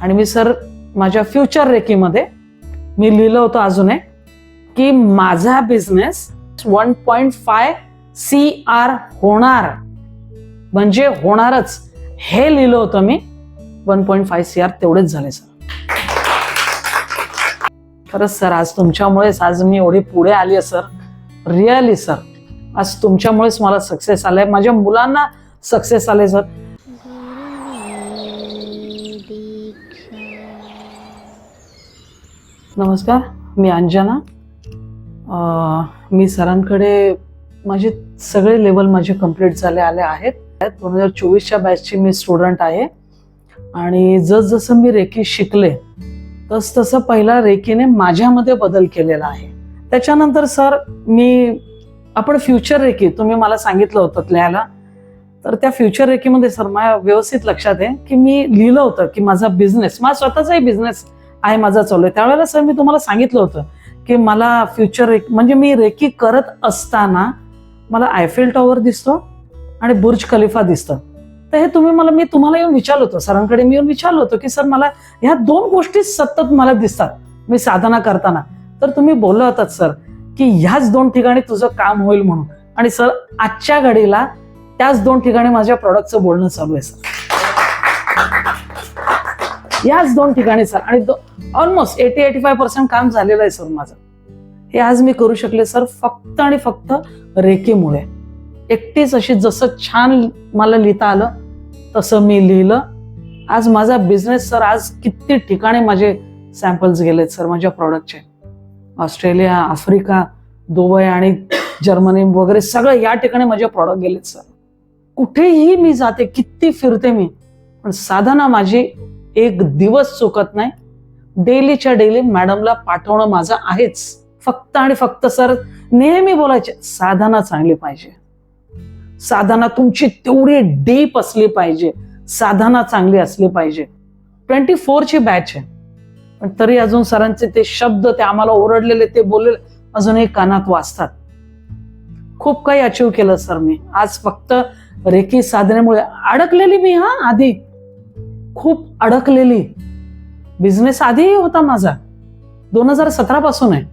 आणि मी सर माझ्या फ्युचर रेकीमध्ये मी लिहिलं होतं अजून एक की माझा बिझनेस 1.5 CR होणार, म्हणजे होणारच हे लिहिलं होतं मी. 1.5 CR तेवढेच झाले सर. खरंच सर, आज तुमच्यामुळेच आज मी एवढी पुढे आली आहे सर. रिअली सर, आज तुमच्यामुळेच मला सक्सेस आलाय, माझ्या मुलांना सक्सेस आले सर. नमस्कार, मी अंजना. मी सरांकडे माझे सगळे लेवल माझे कंप्लीट झाले आले आहेत. 2024च्या बॅचची मी स्टुडंट आहे आणि जसजसं मी रेकी शिकले तसं पहिला रेकीने माझ्यामध्ये बदल केलेला आहे. त्याच्यानंतर सर आपण फ्युचर रेकी तुम्ही मला सांगितलं होतं लिहायला, तर त्या फ्युचर रेकीमध्ये सर माझ्या व्यवस्थित लक्षात आहे की मी लिहिलं होतं की माझा बिझनेस, माझा स्वतःचाही बिझनेस आहे, माझा चालू आहे. त्यावेळेला सर मी तुम्हाला सांगितलं होतं की मला फ्युचर रेकी म्हणजे मी रेकी करत असताना मला आयफेल टॉवर दिसतो आणि बुर्ज खलिफा दिसतं. तर हे मी तुम्हाला येऊन विचारलं होतं, सरांकडे मी येऊन विचारलं होतं की सर मला ह्या दोन गोष्टी सतत मला दिसतात मी साधना करताना. तर तुम्ही बोलला होतात सर की ह्याच दोन ठिकाणी तुझं काम होईल म्हणून. आणि सर आजच्या घडीला त्याच दोन ठिकाणी माझ्या प्रॉडक्टचं बोलणं चालू आहे सर. याच दोन ठिकाणी सर, आणि ऑलमोस्ट 80-85% काम झालेलं आहे सर माझं. हे आज मी करू शकले सर फक्त आणि फक्त रेकीमुळे. एकटीच अशी जसं छान मला लिहिता आलं तसं मी लिहिलं. आज माझा बिझनेस सर, आज किती ठिकाणी माझे सॅम्पल्स गेलेत सर माझ्या प्रॉडक्टचे. ऑस्ट्रेलिया, आफ्रिका, दुबई आणि जर्मनी वगैरे सगळं या ठिकाणी माझे प्रॉडक्ट गेलेत सर. कुठेही मी जाते, किती फिरते मी, पण साधना माझी एक दिवस चुकत नाही. डेलीच्या डेली मॅडमला पाठवणं माझं आहेच. फक्त आणि फक्त सर नेहमी बोलायचे, साधना चांगली पाहिजे, साधना तुमची तेवढी डीप असली पाहिजे, साधना चांगली असली पाहिजे. 24ची बॅच आहे, पण तरी अजून सरांचे ते शब्द, ते आम्हाला ओरडलेले, ते बोललेले अजूनही कानात वाजतात. खूप काही अचीव्ह केलं सर मी. आज फक्त रेकी साधनेमुळे अडकलेली मी, आधी खूप अडकलेली. बिझनेस आधीही होता माझा, 2017 पासून आहे.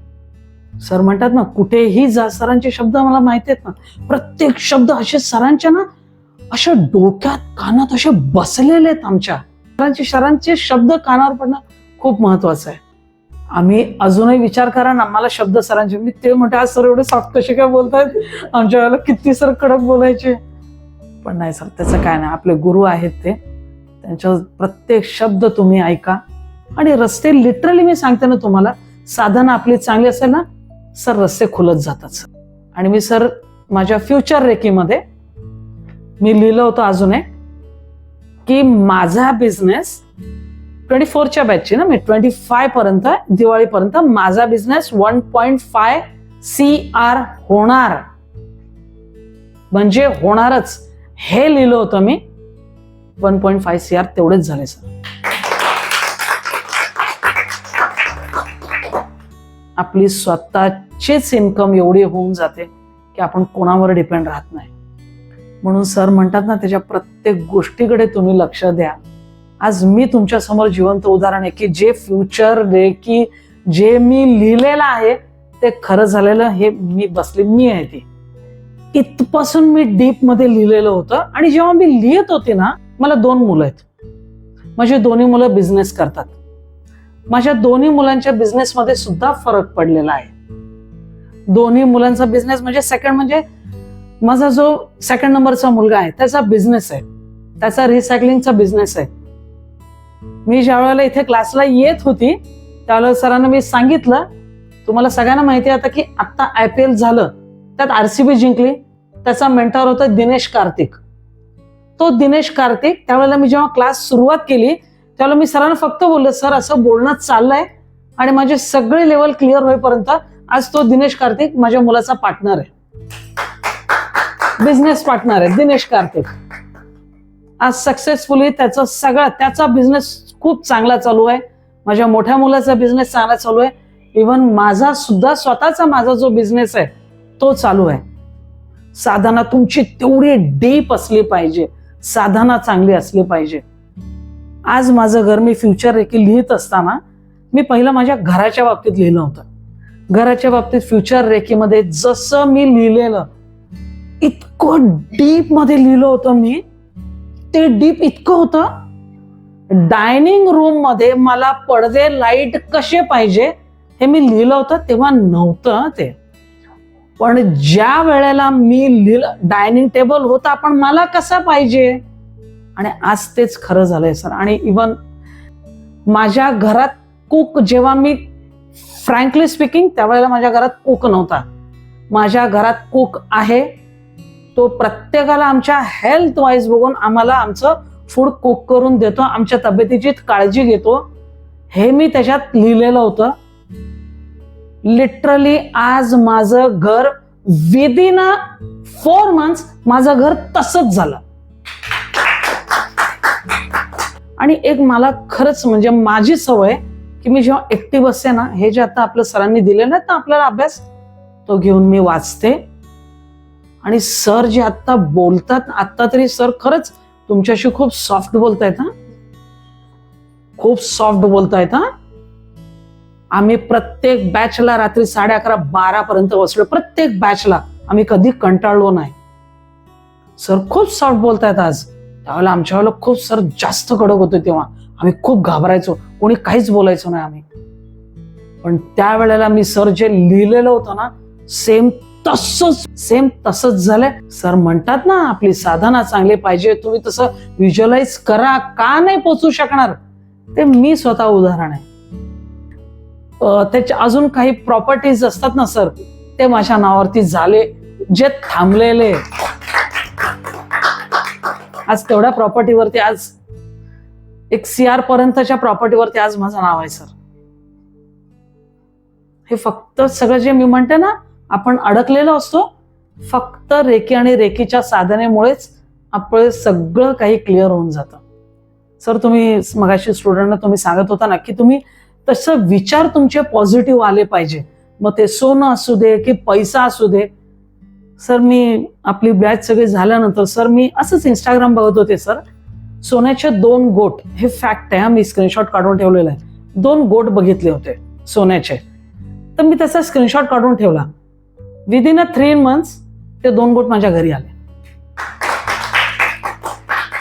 सर म्हणतात ना, कुठेही जा, सरांचे शब्द मला माहिती आहेत ना, प्रत्येक शब्द असे सरांच्या ना अशा डोक्यात कानात असे बसलेले आहेत. आमच्या सरांचे शब्द कानावर पडणं खूप महत्वाचं आहे. आम्ही अजूनही विचार करा ना, मला शब्द सरांचे, मी ते म्हणते आज सर एवढे सॉफ्ट कसे काय बोलतायत, आमच्या वेळेला किती सर कडक बोलायचे. पण नाही सर, त्याचं काय नाही, आपले गुरु आहेत ते, त्यांच्या प्रत्येक शब्द तुम्ही ऐका. आणि रस्ते लिटरली मी सांगते ना तुम्हाला, साधना आपली चांगली असेल ना सर, रस्ते खुलत जातात सर. आणि मी सर माझ्या फ्युचर रेकीमध्ये मी लिहिलं होतं अजून एक की माझा बिझनेस 24च्या बॅचची ना, मी 25 पर्यंत, दिवाळीपर्यंत माझा बिझनेस 1.5 CR होणार, म्हणजे होणारच हे लिहिलं होतं मी. 1.5 CR तेवढेच झाले सर. आपली स्वतःचीच इन्कम एवढी होऊन जाते की आपण कोणावर डिपेंड राहत नाही. म्हणून सर म्हणतात ना, त्याच्या प्रत्येक गोष्टीकडे तुम्ही लक्ष द्या. आज मी तुमच्या समोर जिवंत उदाहरण आहे की जे फ्युचर रेकी जे मी लिहिलेलं आहे ते खरं झालेलं. हे मी आहे ती, इथपासून मी डीप मध्ये लिहिलेलं होतं. आणि जेव्हा मी लिहित होते ना, मला 2 मुलं आहेत. माझे दोन्ही मुलं बिझनेस करतात. माझ्या दोन्ही मुलांच्या बिझनेसमध्ये सुद्धा फरक पडलेला आहे. दोन्ही मुलांचा बिझनेस म्हणजे माझा जो 2nd नंबरचा मुलगा आहे त्याचा बिझनेस आहे, त्याचा रिसायकलिंगचा बिझनेस आहे. मी ज्या वेळेला इथे क्लासला येत होती त्यावेळेला सरांना मी सांगितलं, तुम्हाला सगळ्यांना माहिती आहे आता की आता IPL झालं, त्यात RCB जिंकली, त्याचा मेंटॉर होता दिनेश कार्तिक. तो दिनेश कार्तिक, त्यावेळेला मी जेव्हा क्लास सुरुवात केली त्यावेळेला मी सरांना फक्त बोलले, सर असं बोलणं चाललंय आणि माझे सगळे लेवल क्लिअर होईपर्यंत आज तो दिनेश कार्तिक माझ्या मुलाचा पार्टनर आहे, बिझनेस पार्टनर आहे दिनेश कार्तिक. आज सक्सेसफुली त्याचा बिझनेस खूप चांगला चालू आहे. माझ्या मोठ्या मुलाचा बिझनेस चांगला चालू आहे. इव्हन माझा सुद्धा स्वतःचा माझा जो बिझनेस आहे तो चालू आहे. साधना तुमची तेवढी डीप असली पाहिजे, साधना चांगली असली पाहिजे. आज माझं घर मी फ्युचर रेकी लिहित असताना मी पहिलं माझ्या घराच्या बाबतीत लिहिलं होतं. घराच्या बाबतीत फ्युचर रेकीमध्ये जसं मी लिहिलेलं इतकं डीप मध्ये लिहिलं होतं मी. ते डीप इतकं होतं, डायनिंग रूम मध्ये मला पडदे लाईट कसे पाहिजे हे मी लिहिलं होतं तेव्हा नव्हतं ते. पण ज्या वेळेला मी लिहिलं डायनिंग टेबल होता पण मला कसा पाहिजे, आणि आज तेच खरं झालंय सर. आणि इवन माझ्या घरात कुक, जेव्हा मी फ्रँकली स्पीकिंग त्यावेळेला माझ्या घरात कुक नव्हता. माझ्या घरात कुक आहे, तो प्रत्येकाला आमच्या हेल्थ वाईज बघून आम्हाला आमचं फूड कुक करून देतो, आमच्या तब्येतीची काळजी घेतो, हे मी त्याच्यात लिहिलेलं होतं. लिटरली आज माझं घर विदिन 4 months माझं घर तसंच झालं. आणि एक मला खरंच म्हणजे माझी सवय की मी जेव्हा एकटी बसते ना, हे जे आता आपल्या सरांनी दिले नाहीत ना आपल्याला अभ्यास, तो घेऊन मी वाचते. आणि सर जे आता बोलतात, आता तरी सर खरंच तुमच्याशी खूप सॉफ्ट बोलतायत हा, खूप सॉफ्ट बोलतायत हा. आम्ही प्रत्येक बॅचला रात्री 11:30-12 पर्यंत बसलो, प्रत्येक बॅचला. आम्ही कधी कंटाळलो नाही. सर खूप सॉफ्ट बोलतायत आज. त्यावेळेला आमच्या वेळेला खूप सर जास्त कडक होते, तेव्हा आम्ही खूप घाबरायचो, कोणी काहीच बोलायचो नाही आम्ही. पण त्यावेळेला मी सर जे लिहिलेलं होतं ना, सेम तसंच झालंय. सर म्हणतात ना आपली साधना चांगली पाहिजे, तुम्ही तसं व्हिज्युअलाइज करा. का नाही पोचू शकणार, ते मी स्वतः उदाहरण आहे. त्याच्या अजून काही प्रॉपर्टीज असतात ना सर, ते माझ्या नावावरती झाले, जे थांबलेले. आज तेवढ्या प्रॉपर्टीवरती, आज 1 CR पर्यंतच्या प्रॉपर्टीवरती आज माझं नाव आहे सर. हे फक्त सगळं जे मी म्हणते ना, आपण अडकलेलो असतो, फक्त रेकी आणि रेकीच्या साधनेमुळेच आपलं सगळं काही क्लिअर होऊन जातं. सर तुम्ही मगाशी स्टुडंटना तुम्ही सांगत होता ना की तुम्ही तसं विचार तुमचे पॉझिटिव्ह आले पाहिजे, मग ते सोनं असू दे की पैसा असू दे. सर मी आपली बॅच सगळी झाल्यानंतर सर मी असंच इंस्टाग्राम बघत होते सर, सोन्याचे 2 गोट, हे फॅक्ट आहे, मी स्क्रीनशॉट काढून ठेवलेला आहे. 2 गोट बघितले होते सोन्याचे, तर मी त्याचा स्क्रीनशॉट काढून ठेवला. विदिन 3 months ते 2 गोट माझ्या घरी आले,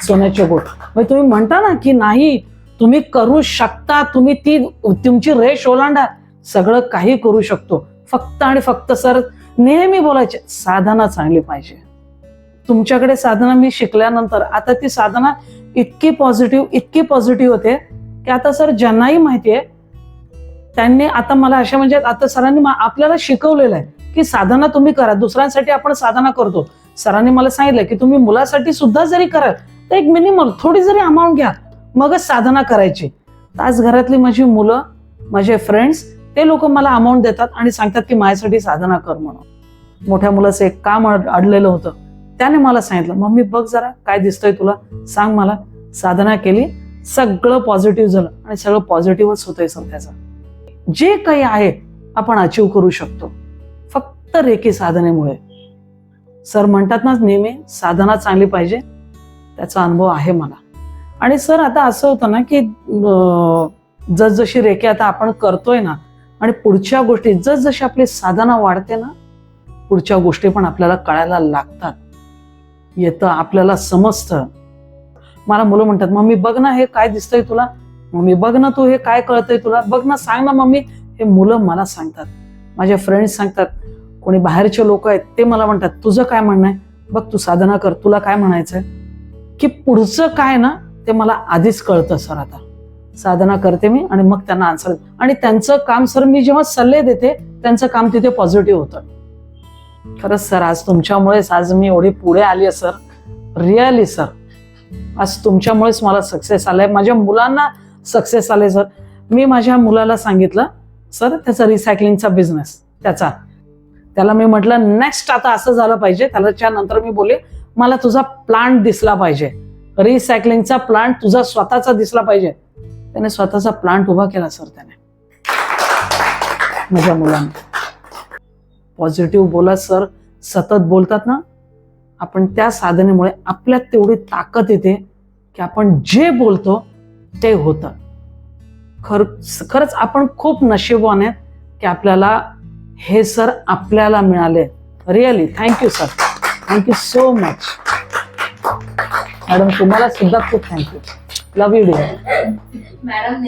सोन्याचे गोट. मग तुम्ही म्हणता ना की नाही तुम्ही करू शकता, तुम्ही तुमची रेष ओलांडा, सगळं काही करू शकतो. फक्त आणि फक्त सर नेहमी बोलायचे, साधना चांगली पाहिजे. तुमच्याकडे साधना मी शिकल्यानंतर आता ती साधना इतकी पॉझिटिव्ह होते की आता सर ज्यांनाही माहितीये त्यांनी आता मला अशा, म्हणजे आता सरांनी आपल्याला शिकवलेलं आहे की साधना तुम्ही करा. दुसऱ्यांसाठी आपण साधना करतो, सरांनी मला सांगितलं की तुम्ही मुलासाठी सुद्धा जरी कराल तर एक मिनिमम थोडी जरी अमाऊंट घ्या, मगच साधना करायची. आज घरातली माझी मुलं, माझे फ्रेंड्स, ते लोक मला अमाऊंट देतात आणि सांगतात की माझ्यासाठी साधना कर म्हणून. मोठ्या मुलाचं एक काम अडलेलं होतं, त्याने मला सांगितलं, मम्मी बघ जरा काय दिसतंय तुला, सांग मला. साधना केली, सगळं पॉझिटिव्ह झालं आणि सगळं पॉझिटिव्हच होतंय सर. त्याचं जे काही आहे आपण अचीव्ह करू शकतो फक्त रेकी साधनेमुळे. सर म्हणतात ना नेहमी साधना चांगली पाहिजे, त्याचा अनुभव आहे मला. आणि सर आता असं होतं ना की जसजशी रेकी आता आपण करतोय ना, आणि पुढच्या गोष्टी जसजशी आपली साधना वाढते ना, पुढच्या गोष्टी पण आपल्याला कळायला लागतात, येतं, आपल्याला समजतं. मला मुलं म्हणतात, मम्मी बघ ना हे काय दिसतंय तुला, मम्मी बघ ना तू हे काय कळतंय तुला, बघ ना सांग ना मम्मी. हे मुलं मला सांगतात, माझे फ्रेंड्स सांगतात, कोणी बाहेरचे लोक आहेत ते मला म्हणतात तुझं काय म्हणणं आहे, बघ तू साधना कर, तुला काय म्हणायचंय. की पुढचं काय ना ते मला आधीच कळतं सर. आता साधना करते मी आणि मग त्यांना आन्सर, आणि त्यांचं काम सर मी जेव्हा सल्ले देते त्यांचं काम तिथे पॉझिटिव्ह होतं. खरंच सर आज तुमच्यामुळेच आज मी एवढी पुढे आली आहे सर, रिअली सर. आज तुमच्यामुळेच मला सक्सेस आलाय, माझ्या मुलांना सक्सेस आले सर. मी माझ्या मुलाला सांगितलं सर त्याचा रिसायकलिंगचा बिझनेस, त्याला मी म्हटलं नेक्स्ट आता असं झालं पाहिजे. त्याच्यानंतर मी बोलले मला तुझा प्लांट दिसला पाहिजे, रिसायकलिंगचा प्लांट तुझा स्वतःचा दिसला पाहिजे. त्याने स्वतःचा प्लांट उभा केला सर. त्याने माझ्या मुलांना पॉझिटिव्ह बोला सर, सतत बोलतात ना आपण, त्या साधनेमुळे आपल्यात तेवढी ताकद येते की आपण जे बोलतो ते होतं. खरंच आपण खूप नशीबवान आहेत की आपल्याला हे सर आपल्याला मिळाले. Really thank you sir, thank you so much. Madam तुम्हाला सुद्धा खूप thank you. Love you dear. Madam